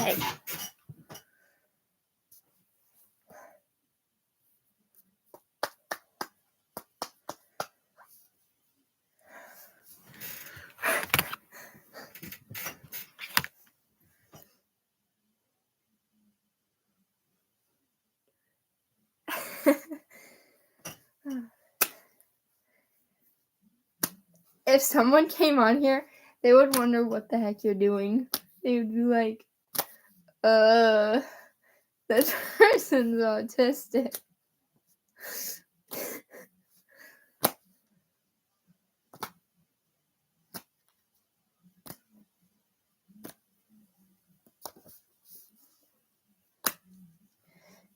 Okay. If someone came on here, they would wonder what the heck you're doing. They would be like, this person's autistic.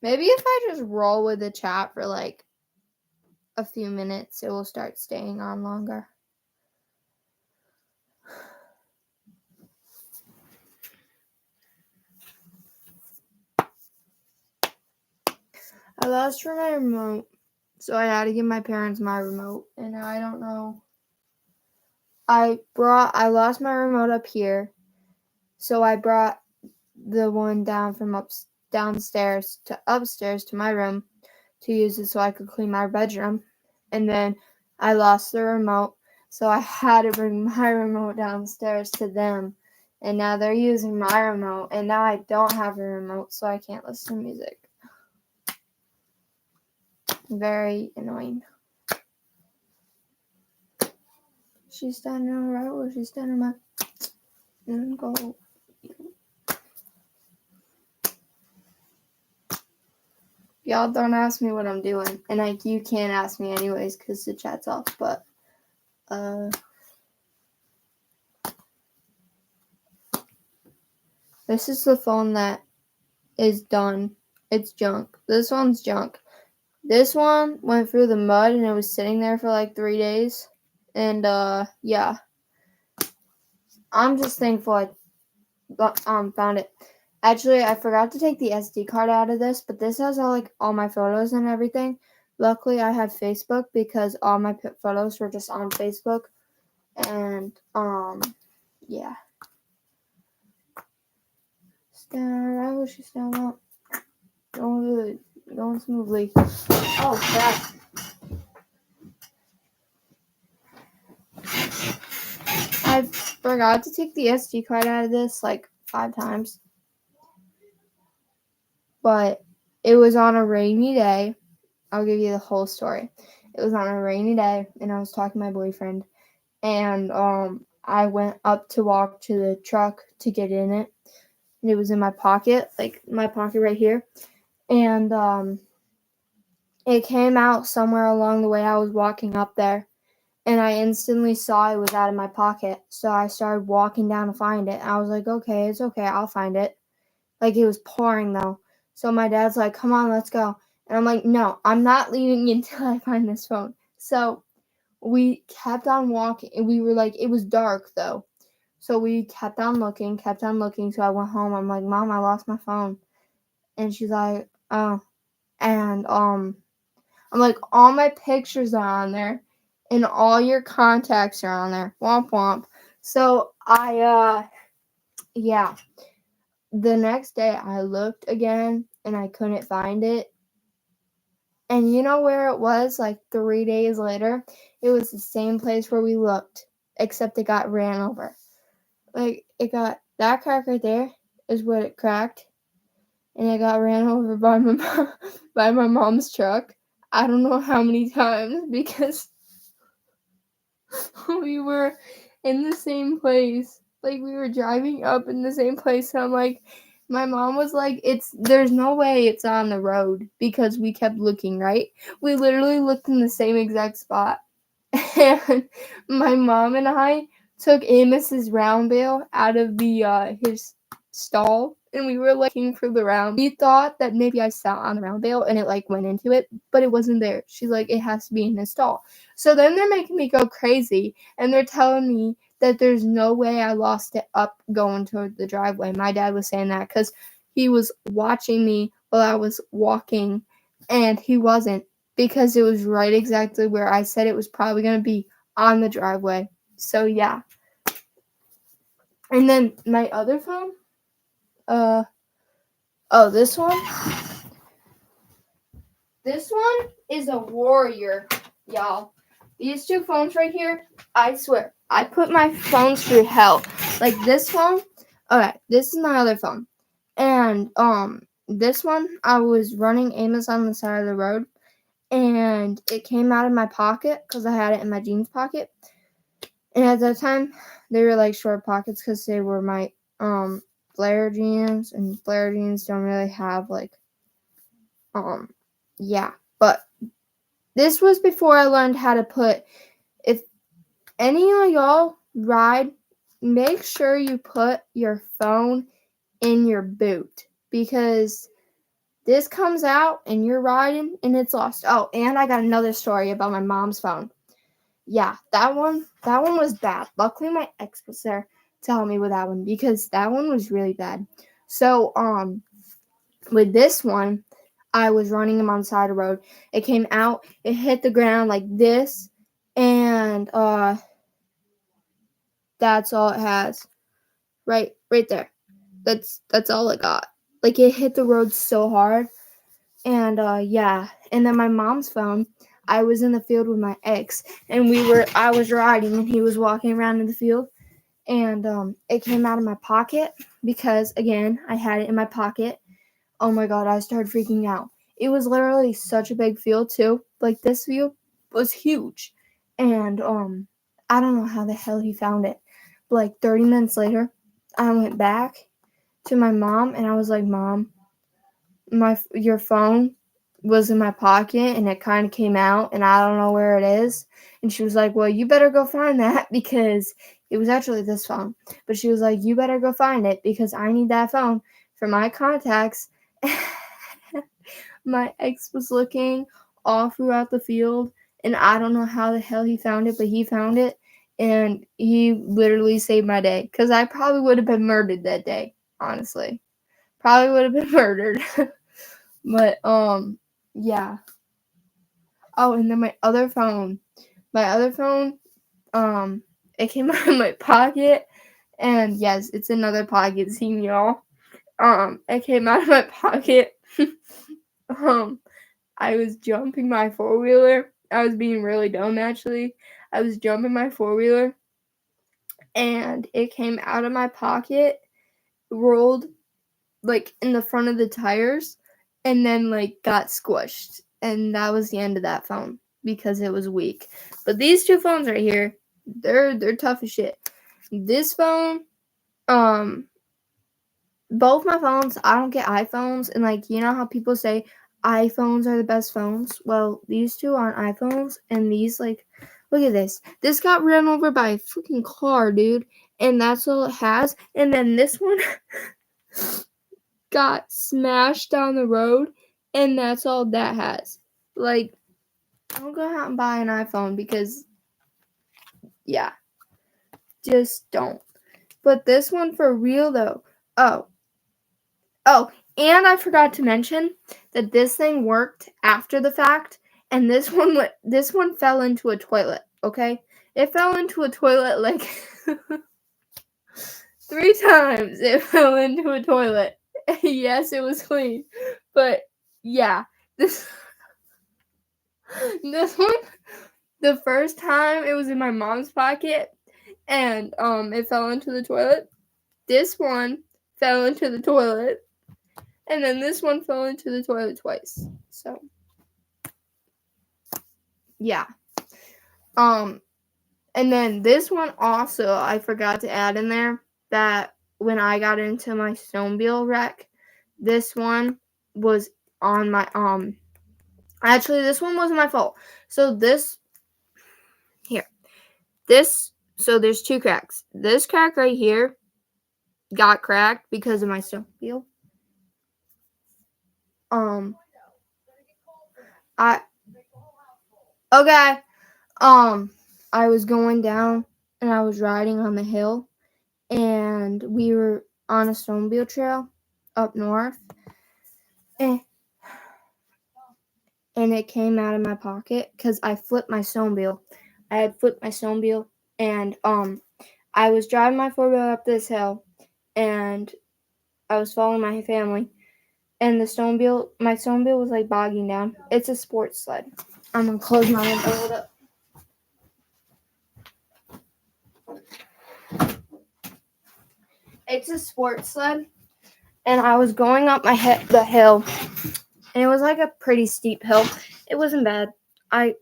Maybe if I just roll with the chat for like a few minutes, it will start staying on longer. I lost my remote, so I had to give my parents my remote, and now I don't know. I lost my remote up here, so I brought the one down from downstairs to upstairs to my room to use it so I could clean my bedroom, and then I lost the remote, so I had to bring my remote downstairs to them, and now they're using my remote, and now I don't have a remote, so I can't listen to music. Very annoying. She's standing on the right or she's standing on my go. Y'all don't ask me what I'm doing. And like you can't ask me anyways because the chat's off, but this is the phone that is done. It's junk. This one's junk. This one went through the mud and it was sitting there for like 3 days. And yeah. I'm just thankful I found it. Actually, I forgot to take the SD card out of this, but this has all my photos and everything. Luckily, I had Facebook because all my photos were just on Facebook. And yeah. Stand right where she stand up. Going good. Going smoothly. Oh crap. I forgot to take the SD card out of this like 5 times. But it was on a rainy day. I'll give you the whole story. It was on a rainy day and I was talking to my boyfriend. And I went up to walk to the truck to get in it. And it was in my pocket, like my pocket right here. And it came out somewhere along the way I was walking up there. And I instantly saw it was out of my pocket. So I started walking down to find it. I was like, okay, it's okay. I'll find it. Like, it was pouring, though. So my dad's like, come on, let's go. And I'm like, no, I'm not leaving until I find this phone. So we kept on walking. And we were like, it was dark, though. So we kept on looking. So I went home. I'm like, Mom, I lost my phone. And she's like, oh. And I'm like, all my pictures are on there. And all your contacts are on there. Womp womp. So yeah. The next day I looked again and I couldn't find it. And you know where it was like 3 days later? It was the same place where we looked, except it got ran over. Like, it got, that crack right there is what it cracked. And it got ran over by my mom's truck. I don't know how many times because we were in the same place. Like, we were driving up in the same place. And I'm like, my mom was like, there's no way it's on the road because we kept looking, right? We literally looked in the same exact spot. And my mom and I took Amos's round bale out of the his stall and we were looking for the round. We thought that maybe I sat on the round bale and it like went into it, but it wasn't there. She's like, it has to be in his stall. So then they're making me go crazy and they're telling me that there's no way I lost it up going toward the driveway. My dad was saying that because he was watching me while I was walking and he wasn't because it was right exactly where I said it was probably going to be on the driveway. So yeah. And then my other phone, This one. This one is a Warrior, y'all. These two phones right here, I swear, I put my phones through hell. Like this phone, okay, this is my other phone. And this one, I was running Amazon on the side of the road, and it came out of my pocket because I had it in my jeans pocket. And at that time, they were like short pockets because they were my flare jeans, and flare jeans don't really have like yeah. But this was before I learned how to put. If any of y'all ride, make sure you put your phone in your boot, because this comes out and you're riding and it's lost. Oh, and I got another story about my mom's phone. Yeah, that one was bad. Luckily my ex was there to help me with that one, because that one was really bad. So with this one, I was running him on the side of the road. It came out, it hit the ground like this, and that's all it has. Right there. That's all it got. Like, it hit the road so hard. And yeah. And then my mom's phone, I was in the field with my ex, and I was riding and he was walking around in the field, and it came out of my pocket because, again, I had it in my pocket. Oh my god, I started freaking out. It was literally such a big field too. Like, this field was huge. And I don't know how the hell he found it. But like 30 minutes later, I went back to my mom and I was like, "Mom, your phone was in my pocket and it kind of came out and I don't know where it is." And she was like, "Well, you better go find that," because it was actually this phone. But she was like, "You better go find it because I need that phone for my contacts." My ex was looking all throughout the field, and I don't know how the hell he found it, but he found it, and he literally saved my day, because I probably would have been murdered that day, honestly. Probably would have been murdered. But yeah. Oh, and then my other phone, it came out of my pocket, and yes, it's another pocket scene, y'all. It came out of my pocket. I was jumping my four-wheeler. I was being really dumb, actually. I was jumping my four-wheeler, and it came out of my pocket, rolled like in the front of the tires, and then like got squished. And that was the end of that phone because it was weak. But these two phones right here, they're tough as shit. This phone, both my phones, I don't get iPhones, and like, you know how people say iPhones are the best phones? Well, these two aren't iPhones, and these, like, look at this. This got ran over by a freaking car, dude, and that's all it has. And then this one got smashed down the road, and that's all that has. Like, don't go out and buy an iPhone because, yeah, just don't. But this one for real though. Oh, and I forgot to mention that this thing worked after the fact, and this one fell into a toilet. Okay, it fell into a toilet like 3 times. It fell into a toilet. Yes, it was clean, but yeah, this one, the first time it was in my mom's pocket, and it fell into the toilet. This one fell into the toilet. And then this one fell into the toilet twice. So, yeah. And then this one also, I forgot to add in there that when I got into my snowmobile wreck, this one was on my actually, this one wasn't my fault. So there's 2 cracks. This crack right here got cracked because of my snowmobile. I was going down and I was riding on the hill, and we were on a snowmobile trail up north, and it came out of my pocket because I flipped my snowmobile. I had flipped my snowmobile, and I was driving my 4-wheeler up this hill, and I was following my family, and my snowmobile was like bogging down. It's a sports sled. I'm gonna close my window. Hold up. It's a sports sled, and I was going up the hill, and it was like a pretty steep hill. It wasn't bad. I'm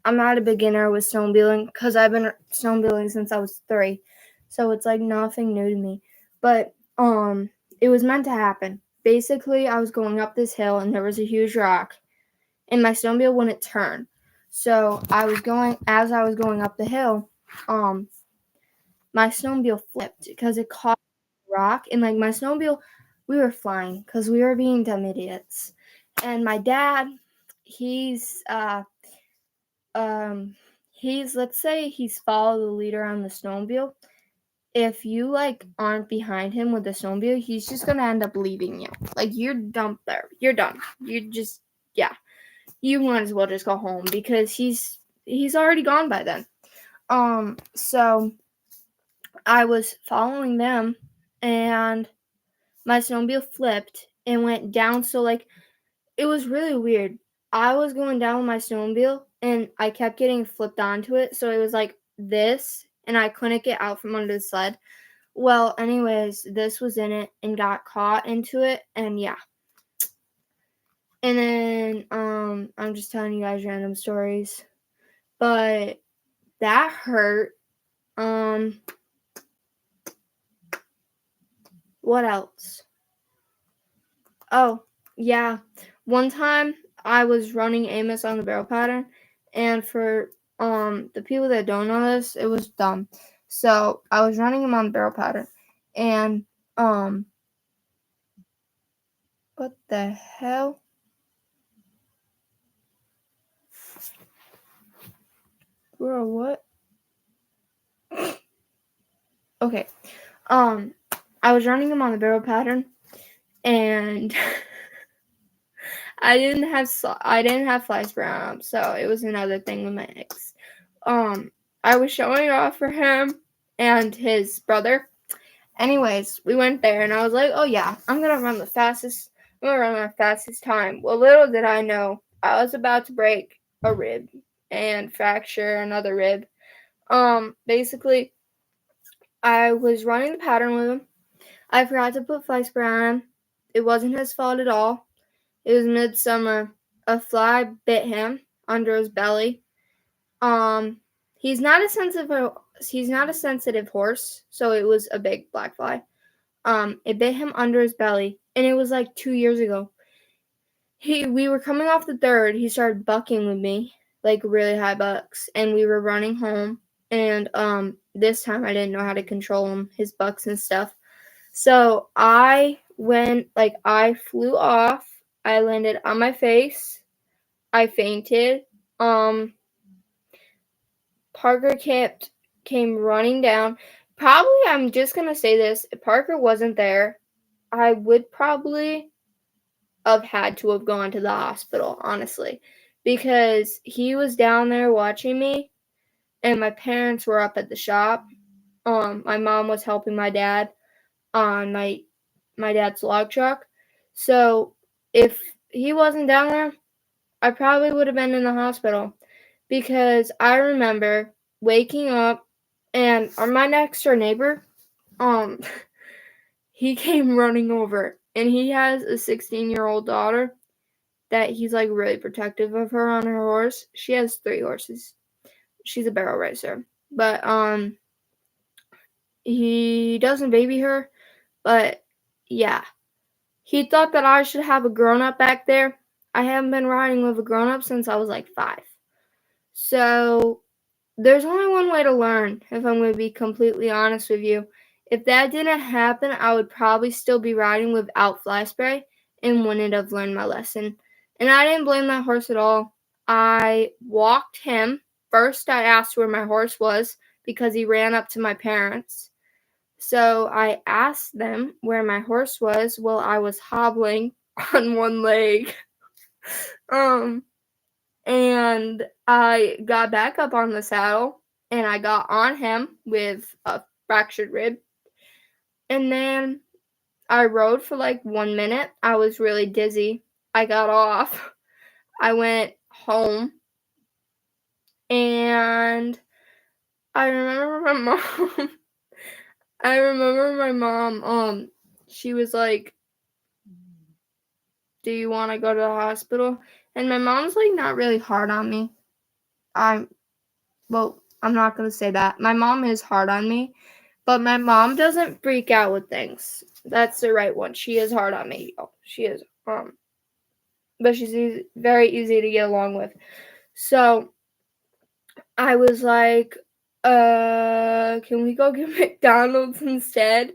not a beginner with snowmobiling because I've been snowmobiling since I was 3, so it's like nothing new to me. But it was meant to happen. Basically, I was going up this hill, and there was a huge rock, and my snowmobile wouldn't turn. So as I was going up the hill, my snowmobile flipped because it caught the rock, and like my snowmobile, we were flying because we were being dumb idiots. And my dad, he's let's say he's follow the leader on the snowmobile. If you like aren't behind him with the snowmobile, he's just gonna end up leaving you. Like you're dumped there. You're done. You just you might as well just go home because he's already gone by then. So I was following them, and my snowmobile flipped and went down. So like it was really weird. I was going down with my snowmobile, and I kept getting flipped onto it. So it was like this, and I couldn't get out from under the sled. Well, anyways, this was in it and got caught into it, and yeah. And then I'm just telling you guys random stories. But that hurt. What else? Oh, yeah. One time I was running Amos on the barrel pattern, and for the people that don't know this, it was dumb. So I was running him on the barrel pattern, and what the hell? Bro, what? Okay. I was running him on the barrel pattern, and I didn't have fly spray on him, so it was another thing with my ex. I was showing off for him and his brother. Anyways, we went there, and I was like, "Oh yeah, I'm gonna run my fastest time." Well, little did I know, I was about to break a rib and fracture another rib. Basically, I was running the pattern with him. I forgot to put fly spray on him. It wasn't his fault at all. It was midsummer. A fly bit him under his belly. He's not a sensitive horse, so it was a big black fly. It bit him under his belly, and it was like 2 years ago. We were coming off the third. He started bucking with me, like really high bucks, and we were running home. And this time I didn't know how to control him, his bucks and stuff. So I flew off. I landed on my face. I fainted. Parker came running down. Probably, I'm just gonna say this, if Parker wasn't there, I would probably have had to have gone to the hospital, honestly, because he was down there watching me, and my parents were up at the shop. My mom was helping my dad on my dad's log truck. So if he wasn't down there, I probably would have been in the hospital, because I remember waking up, and my next door neighbor, he came running over, and he has a 16-year-old daughter that he's like really protective of her on her horse. She has 3 horses. She's a barrel racer, but he doesn't baby her. But yeah, he thought that I should have a grown-up back there. I haven't been riding with a grown-up since I was like 5. So there's only one way to learn, if I'm going to be completely honest with you. If that didn't happen, I would probably still be riding without fly spray and wouldn't have learned my lesson. And I didn't blame that horse at all. I walked him. First, I asked where my horse was because he ran up to my parents. So I asked them where my horse was while I was hobbling on one leg. And I got back up on the saddle, and I got on him with a fractured rib. And then I rode for like 1 minute. I was really dizzy. I got off. I went home. And I remember my mom she was like, "Do you wanna go to the hospital?" And my mom's, like, not really hard on me. Well, I'm not gonna say that. My mom is hard on me, but my mom doesn't freak out with things. That's the right one. She is hard on me. Oh, she is, but she's very easy to get along with. So, I was like, can we go get McDonald's instead?"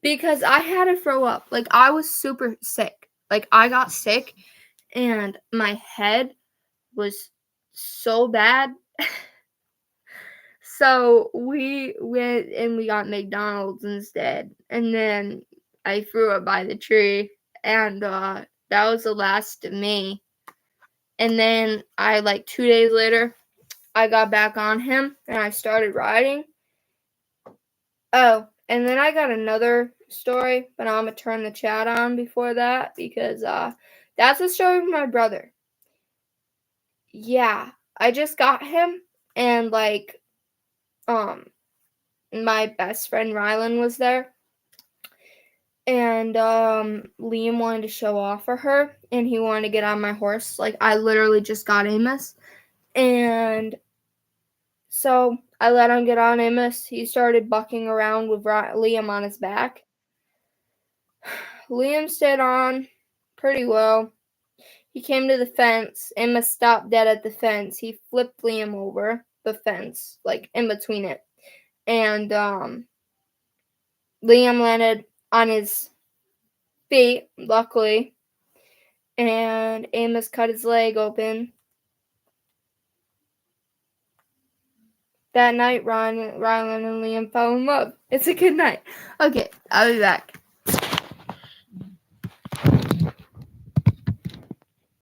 Because I had to throw up. Like, I was super sick. Like, I got sick and my head was so bad. So we went and we got McDonald's instead. And then I threw up by the tree. And that was the last of me. And then like 2 days later, I got back on him and I started riding. Oh, and then I got another story, but I'm gonna turn the chat on before that because that's a story of my brother. Yeah, I just got him and like my best friend Rylan was there. And Liam wanted to show off for her and he wanted to get on my horse. Like I literally just got Amos. And so I let him get on Amos. He started bucking around with Liam on his back. Liam stayed on pretty well. He came to the fence. Emma stopped dead at the fence. He flipped Liam over the fence, like in between it. And Liam landed on his feet, luckily. And Amos cut his leg open. That night, Rylan and Liam fell in love. It's a good night. Okay, I'll be back.